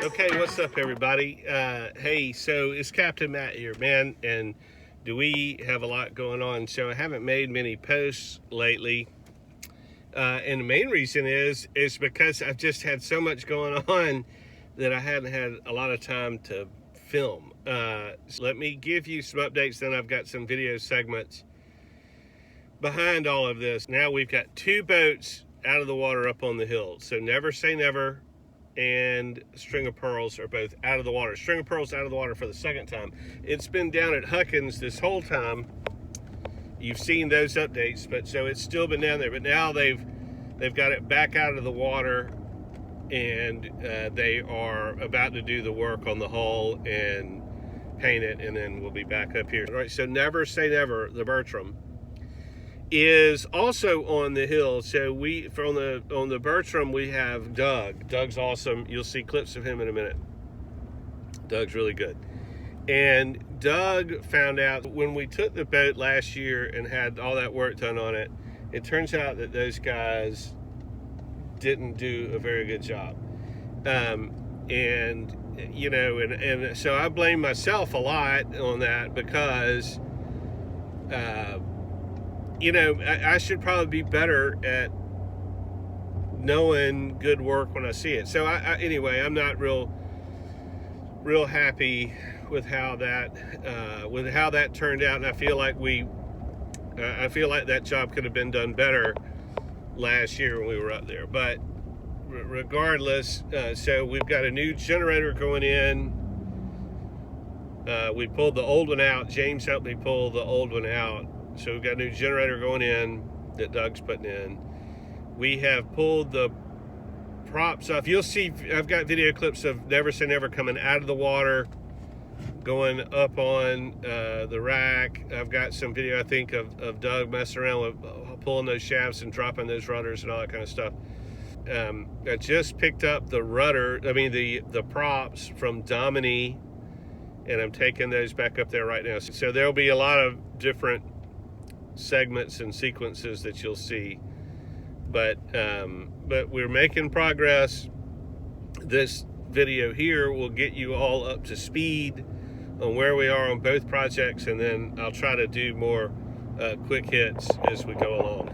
Okay, what's up, everybody? Hey, so it's Captain Matt here, man, and do we have a lot going on? So I haven't made many posts lately, and the main reason is because I've just had so much going on that I hadn't had a lot of time to film. So let me give you some updates, then I've got some video segments behind all of this. Now we've got 2 boats out of the water up on the hill. So Never Say Never and String of Pearls are both out of the water. String of Pearls out of the water for the second time. It's been down at Huckins this whole time. You've seen those updates, but so it's still been down there. But now they've got it back out of the water, and they are about to do the work on the hull and paint it, and then we'll be back up here. All right, so Never Say Never, the Bertram, is also on the hill. So on the Bertram we have Doug. Doug's awesome. You'll see clips of him in a minute. Doug's really good. And Doug found out when we took the boat last year and had all that work done on it, it turns out that those guys didn't do a very good job. And you know, and so I blame myself a lot on that because you know, I should probably be better at knowing good work when I see it. So anyway, I'm not real happy with how that turned out, and I feel like that job could have been done better last year when we were up there. But regardless, so we've got a new generator going in. We pulled the old one out. James helped me pull the old one out. So we've got a new generator going in that Doug's putting in. We have pulled the props off. You'll see, I've got video clips of Never Say Never coming out of the water, going up on the rack. I've got some video, I think, of Doug messing around with pulling those shafts and dropping those rudders and all that kind of stuff. I just picked up the the props from Domini, and I'm taking those back up there right now. So there'll be a lot of different segments and sequences that you'll see, but we're making progress. This video here will get you all up to speed on where we are on both projects, and then I'll try to do more quick hits as we go along.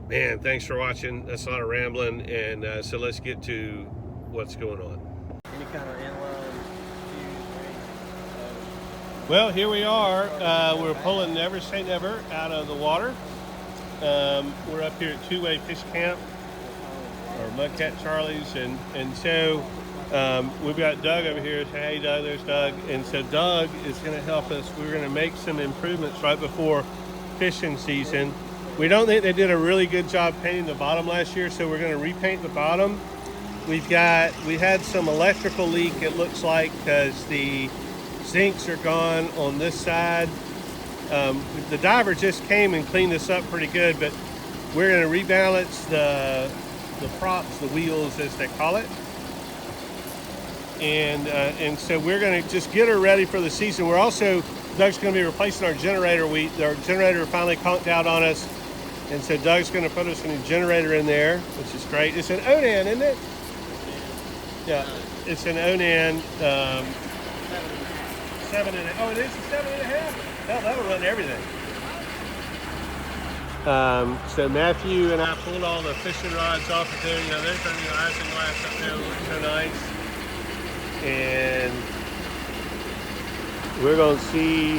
Man, thanks for watching. That's a lot of rambling, and so let's get to what's going on. Any kind of inline fuse? Well, here we are. We're pulling Never Say Never out of the water. We're up here at Two-Way Fish Camp, or Mudcat Charlie's, and so we've got Doug over here. Say, hey, Doug, there's Doug. And so Doug is going to help us. We're going to make some improvements right before fishing season. We don't think they did a really good job painting the bottom last year, so we're going to repaint the bottom. We had some electrical leak, it looks like, because the zincs are gone on this side. The diver just came and cleaned this up pretty good, but we're going to rebalance the props, the wheels as they call it. And so we're going to just get her ready for the season. We're also, Doug's going to be replacing our generator. Our generator finally conked out on us, and so Doug's going to put us a new generator in there, which is great. It's an Onan, isn't it? Yeah, it's an Onan. 7.5. Oh, it is a 7.5? Hell, that'll run everything. So Matthew and I pulled all the fishing rods off of there. You know, there's our new isinglass up there. It looks so nice. And we're going to see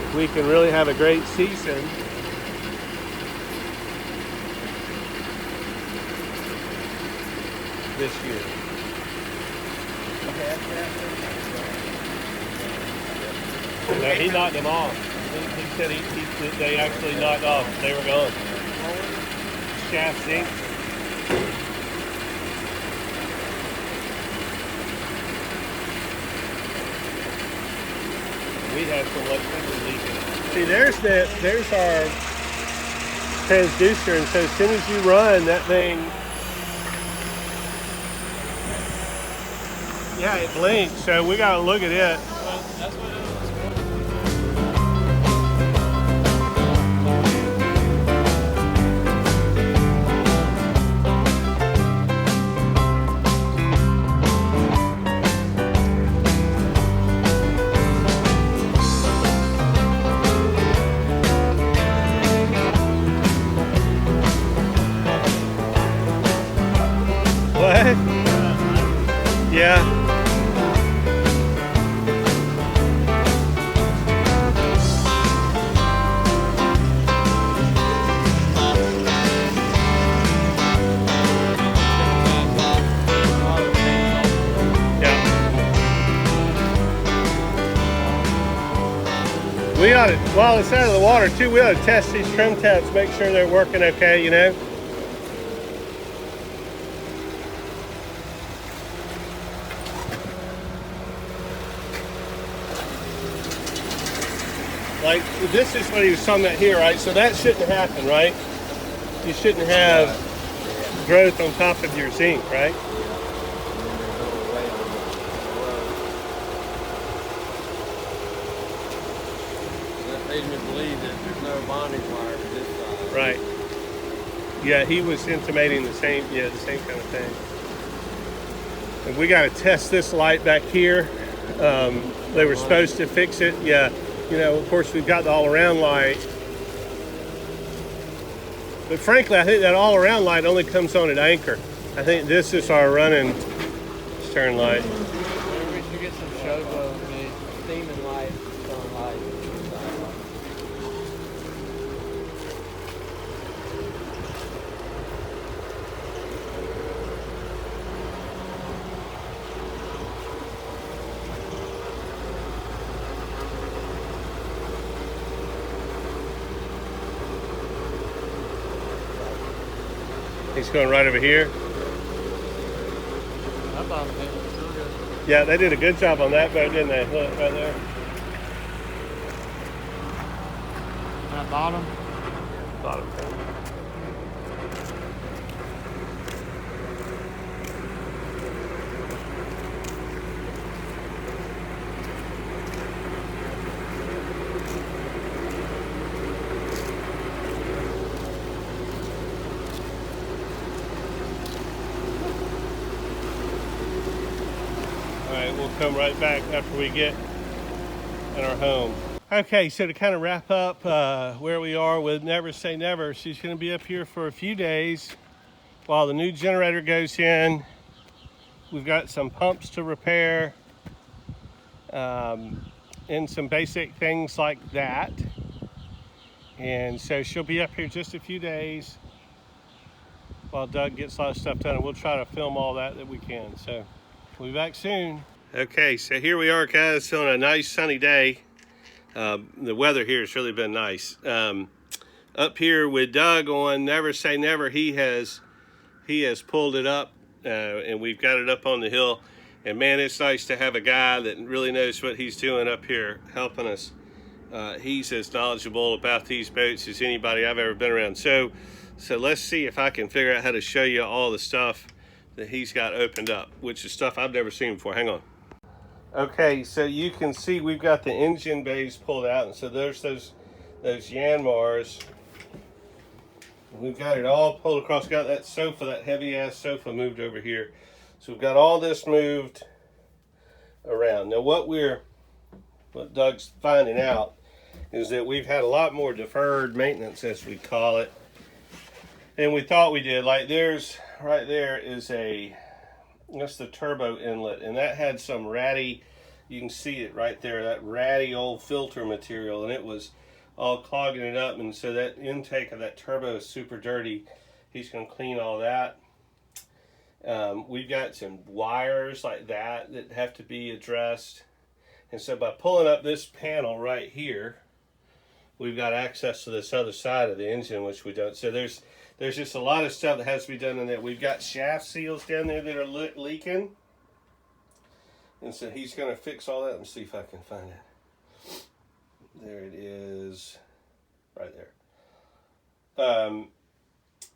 if we can really have a great season. This year. No, he knocked them off. He said they actually knocked off. They were gone. Shaft zinc. We have some electricity leaking. See, there's our transducer, and so as soon as you run that thing, yeah, it blinks. So we gotta look at it. Well, that's what it was. while it's out of the water too, we ought to test these trim tabs, make sure they're working okay, you know. Like, this is what he was talking about here, right? So that shouldn't happen, right? You shouldn't have growth on top of your zinc, right? That made me believe that there's no bonding wire to this side. Right. Yeah, he was intimating the same kind of thing. And we got to test this light back here. They were supposed to fix it. Yeah. You know, of course, we've got the all-around light. But frankly, I think that all-around light only comes on at anchor. I think this is our running stern light. Maybe we should get some show glow, steaming light, sun light. He's going right over here. That bottom thing looks real good. Yeah, they did a good job on that boat, didn't they? Look, right there. That bottom? Bottom. We'll come right back after we get in our home. Okay, so to kind of wrap up where we are with Never Say Never, she's going to be up here for a few days while the new generator goes in. We've got some pumps to repair and some basic things like that. And so she'll be up here just a few days while Doug gets a lot of stuff done, and we'll try to film all that we can. So we'll be back soon. Okay, so here we are, guys, on a nice sunny day. The weather here has really been nice. Up here with Doug on Never Say Never, he has pulled it up, and we've got it up on the hill. And man, it's nice to have a guy that really knows what he's doing up here helping us. He's as knowledgeable about these boats as anybody I've ever been around. So let's see if I can figure out how to show you all the stuff that he's got opened up, which is stuff I've never seen before. Hang on. Okay, so you can see we've got the engine bays pulled out, and so there's those Yanmars. We've got it all pulled across. Got that sofa, that heavy ass sofa, moved over here. So we've got all this moved around. Now what Doug's finding out is that we've had a lot more deferred maintenance, as we call it, and we thought we did. Like right there is that's the turbo inlet, and that had some ratty, you can see it right there, that ratty old filter material, and it was all clogging it up, and so that intake of that turbo is super dirty. He's going to clean all that. We've got some wires like that have to be addressed, and so by pulling up this panel right here, we've got access to this other side of the engine, which we don't. So there's just a lot of stuff that has to be done in there. We've got shaft seals down there that are leaking, and so he's going to fix all that and see if I can find it. There it is, right there.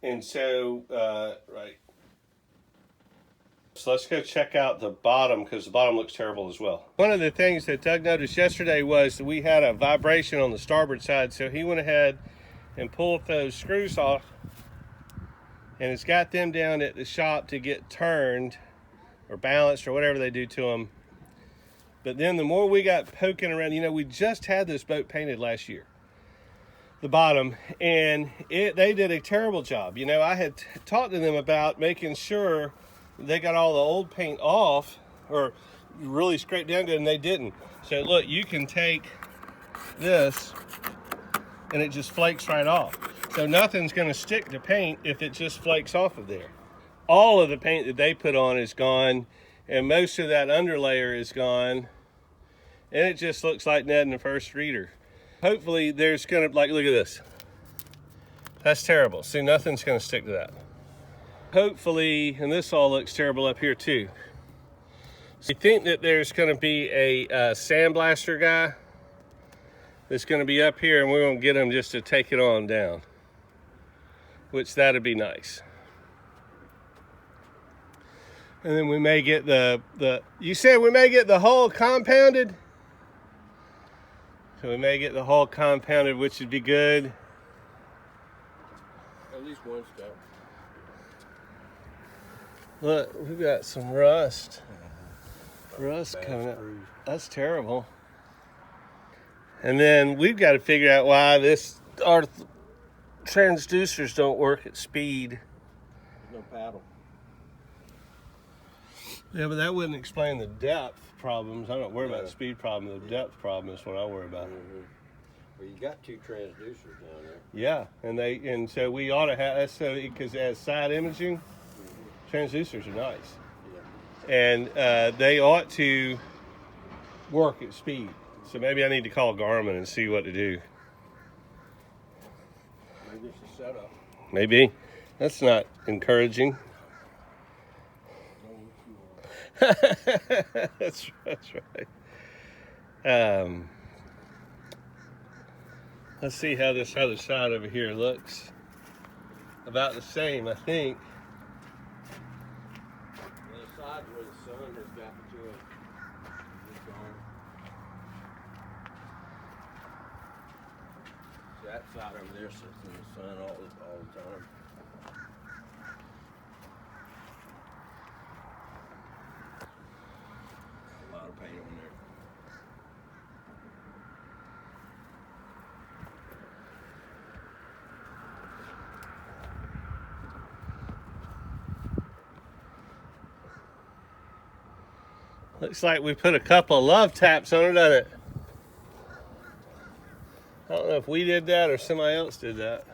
And so, right. So let's go check out the bottom, because the bottom looks terrible as well. One of the things that Doug noticed yesterday was that we had a vibration on the starboard side, so he went ahead and pulled those screws off, and it's got them down at the shop to get turned or balanced or whatever they do to them. But then the more we got poking around, we just had this boat painted last year, the bottom, and they did a terrible job. I had talked to them about making sure they got all the old paint off, or really scraped down good, and they didn't. So look, you can take this and it just flakes right off. So nothing's going to stick to paint if it just flakes off of there. All of the paint that they put on is gone, and most of that underlayer is gone, and it just looks like Ned in the first reader. Hopefully there's gonna, like, look at this. That's terrible. See, nothing's gonna stick to that. Hopefully, and this all looks terrible up here too. So you think that there's gonna be a sandblaster guy that's gonna be up here, and we're gonna get him just to take it on down, which that'd be nice. And then we may get you said we may get the hull compounded? So we may get the hull compounded, which would be good. At least one step. Look, we've got some rust. Rust coming up. That's terrible. And then we've got to figure out why our transducers don't work at speed. No paddle. Yeah, but that wouldn't explain the depth problems. I don't worry about the speed problem. The depth problem is what I worry about. Well, you got 2 transducers down there. Yeah, and so we ought to have that's so because as side imaging, transducers are nice, and they ought to work at speed. So maybe I need to call Garmin and see what to do. Maybe it's a setup. Maybe that's not encouraging. that's right. Let's see how this other side over here looks. About the same, I think. The other side where the sun has gotten to it is gone. That side over there sits in the sun all the time. A lot of paint on there. Looks like we put a couple of love taps on it, doesn't it? I don't know if we did that or somebody else did that.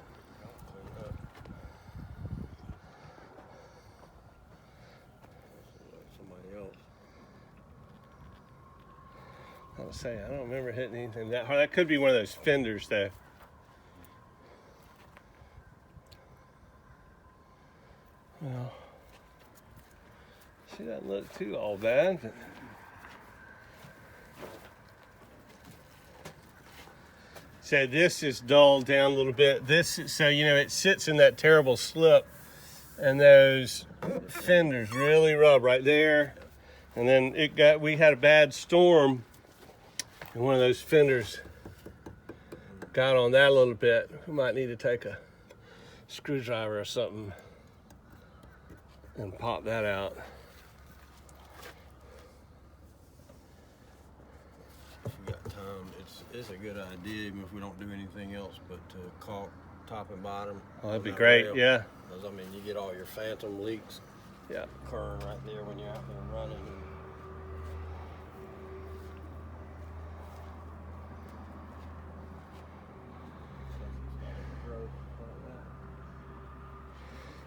Somebody else. I was saying, I don't remember hitting anything that hard. That could be one of those fenders, though. Well, she doesn't look too all bad. But so this is dulled down a little bit. So it sits in that terrible slip, and those fenders really rub right there. And then we had a bad storm, and one of those fenders got on that a little bit. We might need to take a screwdriver or something and pop that out. If we got time, it's a good idea, even if we don't do anything else, but to caulk top and bottom. Oh, that'd be great, rail. yeah. Because, I mean, you get all your phantom leaks occurring right there when you're out there running.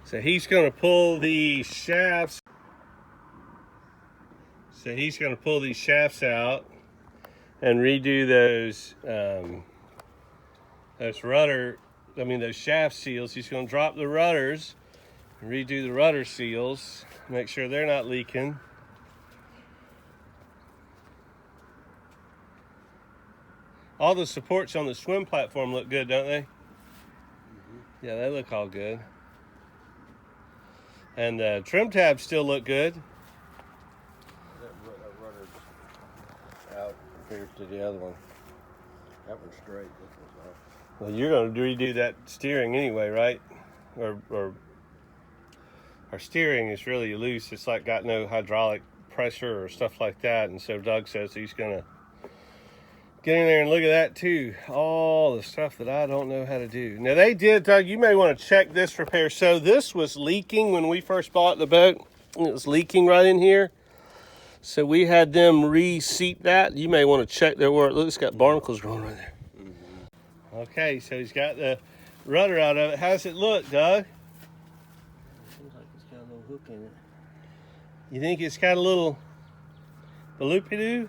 So he's going to pull these shafts. So he's going to pull these shafts out and redo those those shaft seals. He's going to drop the rudders and redo the rudder seals, make sure they're not leaking. All the supports on the swim platform look good, don't they? Mm-hmm. Yeah, they look all good. And the trim tabs still look good. That rudder's out compared to the other one. That one's straight. This one's off. Well, you're going to redo that steering anyway, right? Or our steering is really loose. It's like got no hydraulic pressure or stuff like that. And so Doug says he's going to get in there and look at that too. All the stuff that I don't know how to do. Now they did, Doug, you may want to check this repair. So this was leaking when we first bought the boat. It was leaking right in here. So we had them reseat that. You may want to check there where it looks, it's got barnacles growing right there. Mm-hmm. Okay, so he's got the rudder out of it. How's it look, Doug? Seems like it's got a little hook in it. You think it's got a little loopy-doo?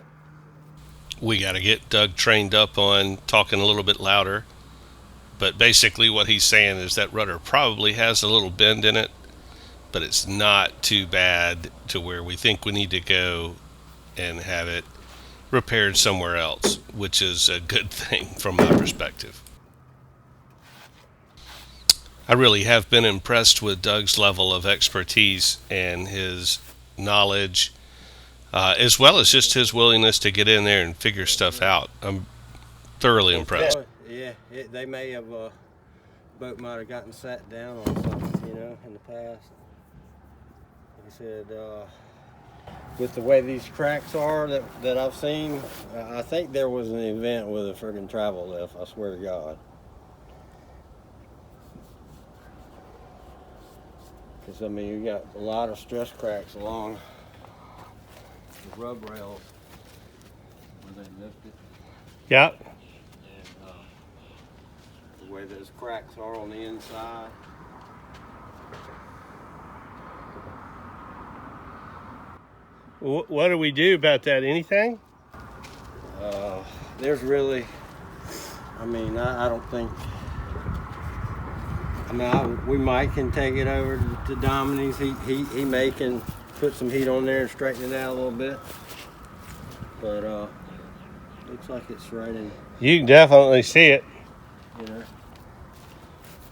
We got to get Doug trained up on talking a little bit louder. But basically what he's saying is that rudder probably has a little bend in it, but it's not too bad to where we think we need to go and have it repaired somewhere else, which is a good thing from my perspective. I really have been impressed with Doug's level of expertise and his knowledge, as well as just his willingness to get in there and figure stuff out. I'm thoroughly impressed. Yeah, they may have, boat might have gotten sat down on something, in the past. Like I said, with the way these cracks are that I've seen, I think there was an event with a friggin' travel lift, I swear to God. Because, I mean, you got a lot of stress cracks along the rub rails where they lifted. Yeah. And the way those cracks are on the inside. What do we do about that? Anything? There's really, I mean, I don't think, I mean, we might can take it over to Dominique's. He may can put some heat on there and straighten it out a little bit. But looks like it's right in. You can definitely see it.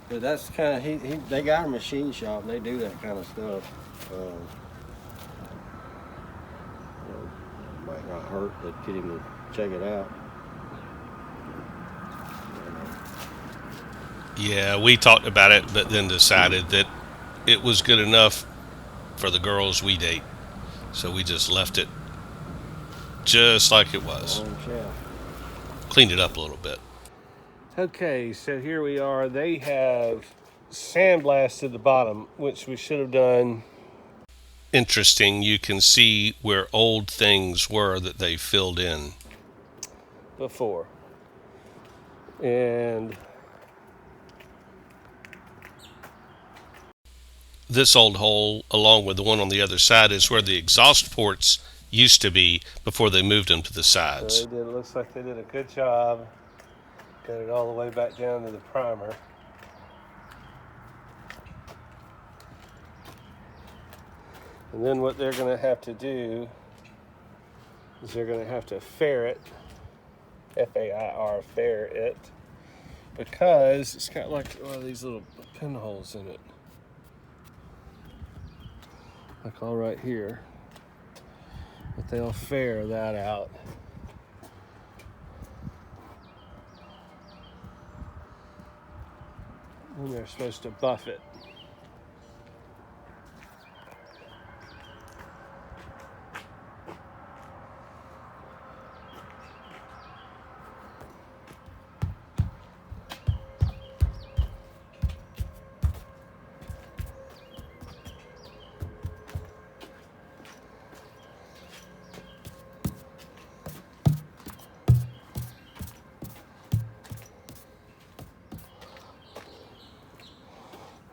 But that's kind of, they got a machine shop and they do that kind of stuff. Might not hurt to get him to check it out. Yeah, we talked about it, but then decided that it was good enough for the girls we date. So we just left it just like it was. Cleaned it up a little bit. Okay, so here we are. They have sandblasted the bottom, which we should have done. Interesting, you can see where old things were that they filled in before. And this old hole, along with the one on the other side, is where the exhaust ports used to be before they moved them to the sides. So it looks like they did a good job. Got it all the way back down to the primer. And then what they're going to have to do is they're going to have to fair it, F-A-I-R, fair it, because it's got like one of these little pinholes in it. Like all right here. But they'll fair that out. And they're supposed to buff it.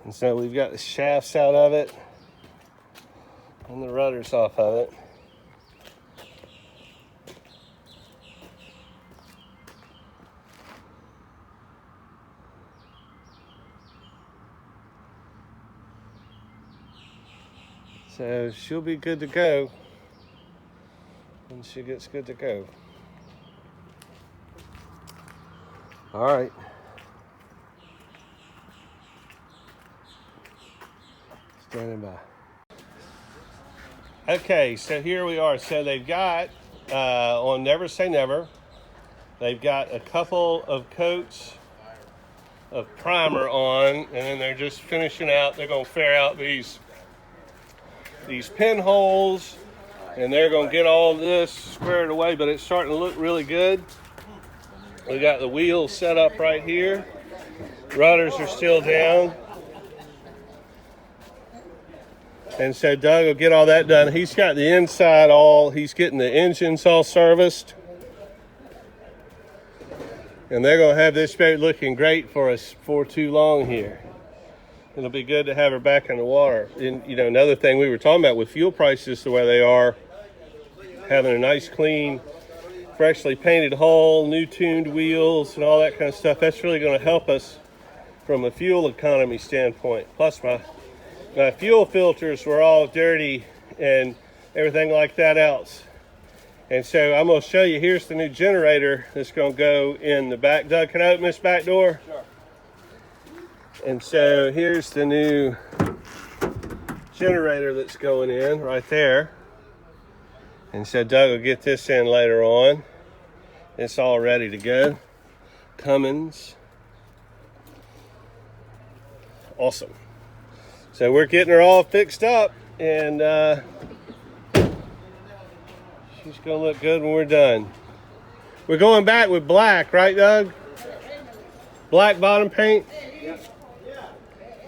And so we've got the shafts out of it and the rudders off of it. So she'll be good to go when she gets good to go. All right. Standing by. Okay, so here we are. So they've got, on Never Say Never, they've got a couple of coats of primer on, and then they're just finishing out. They're going to fair out these pinholes, and they're going to get all this squared away, but it's starting to look really good. We got the wheels set up right here. Rudders are still down. And so Doug will get all that done. He's got the inside he's getting the engines all serviced. And they're going to have this boat looking great for us for too long here. It'll be good to have her back in the water. And, another thing we were talking about with fuel prices the way they are, having a nice clean freshly painted hull, new tuned wheels, and all that kind of stuff. That's really going to help us from a fuel economy standpoint. Plus my fuel filters were all dirty and everything like that else. And so I'm going to show you, here's the new generator that's going to go in the back. Doug, can I open this back door? Sure. And so here's the new generator that's going in right there. And so Doug will get this in later on. It's all ready to go. Cummins. Awesome. So we're getting her all fixed up, and she's gonna look good when we're done. We're going back with black, right, Doug? Black bottom paint?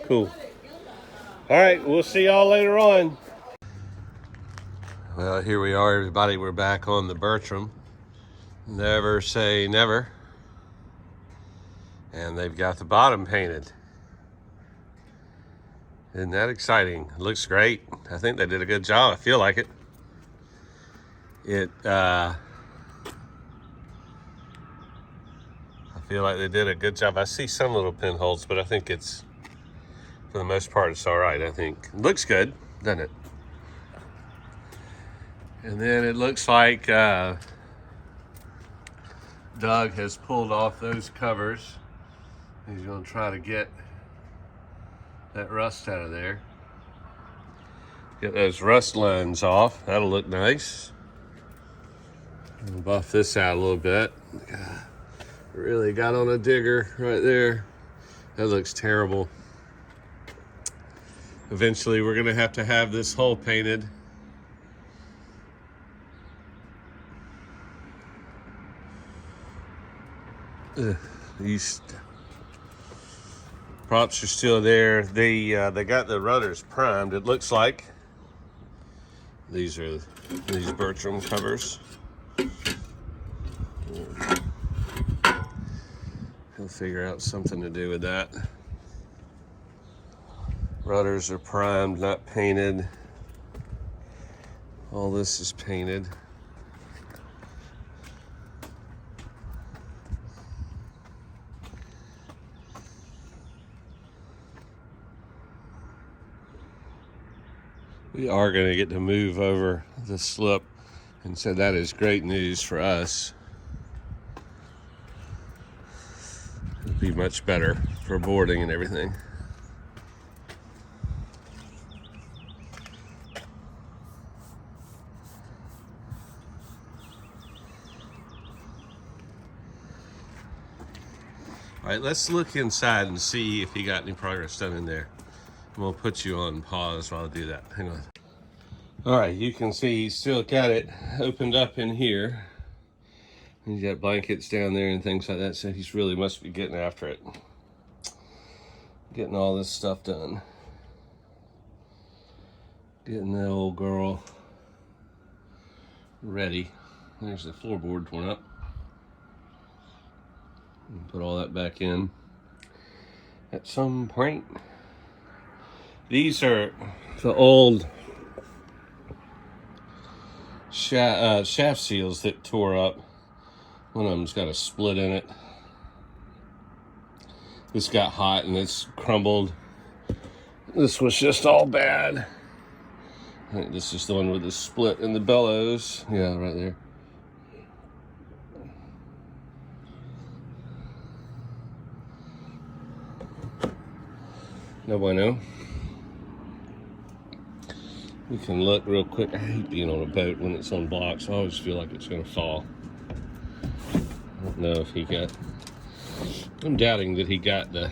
Cool. All right, we'll see y'all later on. Well, here we are, everybody. We're back on the Bertram. Never say never. And they've got the bottom painted. Isn't that exciting? It looks great. I think they did a good job. I feel like it. I feel like they did a good job. I see some little pinholes, but I think it's, for the most part, it's all right, I think. It looks good, doesn't it? And then it looks like Doug has pulled off those covers. He's gonna try to get that rust out of there. Get those rust lines off. That'll look nice. We'll buff this out a little bit. God, really got on a digger right there. That looks terrible. Eventually we're gonna have to have this hull painted. These props are still there. They got the rudders primed, it looks like. These are these Bertram covers. He'll figure out something to do with that. Rudders are primed, not painted. All this is painted. We are going to get to move over the slip, and so that is great news for us. It'll be much better for boarding and everything. All right, let's look inside and see if you got any progress done in there. I'm gonna put you on pause while I do that. Hang on. All right, you can see he's still got it opened up in here. He's got blankets down there and things like that, so he's really must be getting after it. Getting all this stuff done. Getting the old girl ready. There's the floorboard torn up. Put all that back in at some point. These are the old shaft seals that tore up. One of them's got a split in it. This got hot and it's crumbled. This was just all bad. I think this is the one with the split in the bellows. Yeah, right there. No bueno. We can look real quick. I hate being on a boat when it's on blocks. I always feel like it's going to fall. I don't know if he got... I'm doubting that he got the...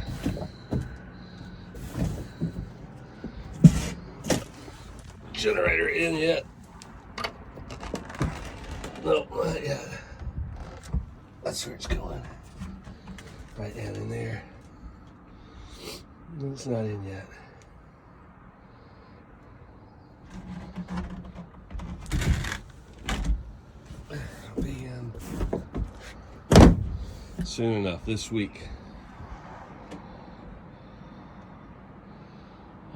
generator in yet. No, not yet. That's where it's going. Right down in there. It's not in yet. It'll be soon enough, this week.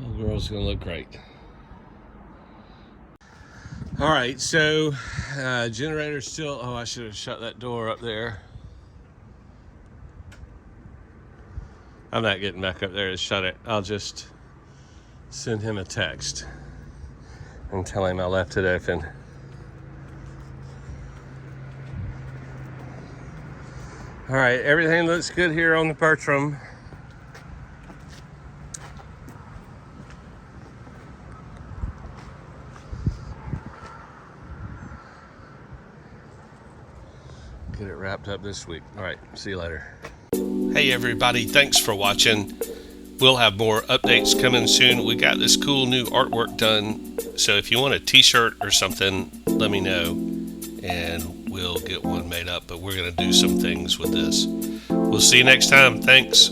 Oh, girl's gonna look great. All right, so generator's still, oh, I should have shut that door up there. I'm not getting back up there to shut it. I'll just send him a text and tell him I left it open. All right, everything looks good here on the Bertram. Get it wrapped up this week. All right, see you later. Hey everybody, thanks for watching. We'll have more updates coming soon. We got this cool new artwork done, so if you want a t-shirt or something, let me know and we'll get one made up, but we're gonna do some things with this. We'll see you next time. Thanks.